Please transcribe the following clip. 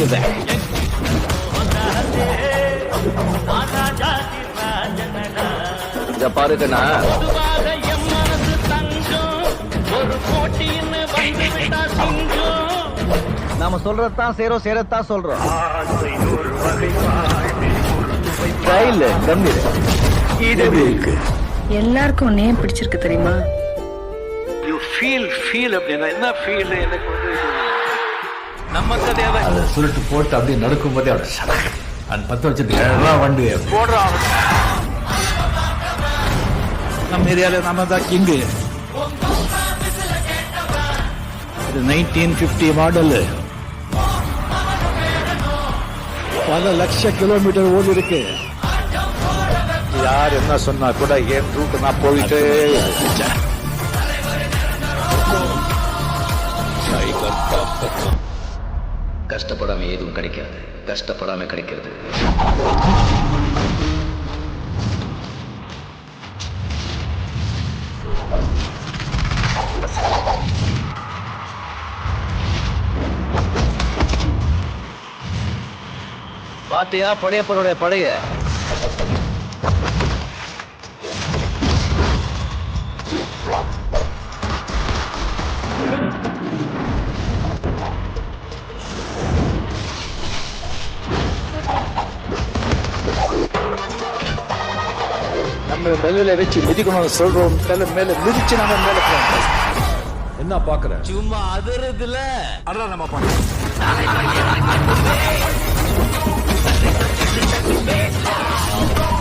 இருக்குதே. இத பாருங்கண்ணா, நாம சொல்றதான் செய்யறோம், செய்யறதான் சொல்றோம். ஸ்டைல் கம்பீர். இது இருக்கு. எல்லாருக்கும் உன்னையே பிடிச்சிருக்கு தெரியுமா? யூ ஃபீல் அப்படின்னா என்ன ஃபீல்? எனக்கு வந்து நம்ம கதையாவே அதை சுருட்டு போட்டு அப்படியே நடக்கும் போதே அவட அந்த 10 வருஷத்துக்கு எல்லாம் வண்டி போடுறான். நம்ம ஏரியால நம்ம தான் கிங்கு. இது 1950 மாடல். பல லட்ச கிலோமீட்டர் ஓடி இருக்கு. யார் என்ன சொன்னா கூட என் ரூட் நான் போயிட்டு கஷ்டப்படாம எதுவும் கிடைக்காது, கஷ்டப்படாம கிடைக்கிறது. பாத்தியா படையப்பனுடைய படைய? நம்ம தலையில வச்சு மிதிக்கணும்னு சொல்றோம். தலை மேல மிதிச்சு நம்ம மேல போறோம். என்ன பாக்குற? சும்மா அதிரதுல அதான் நம்ம பண்ணோம். Hey!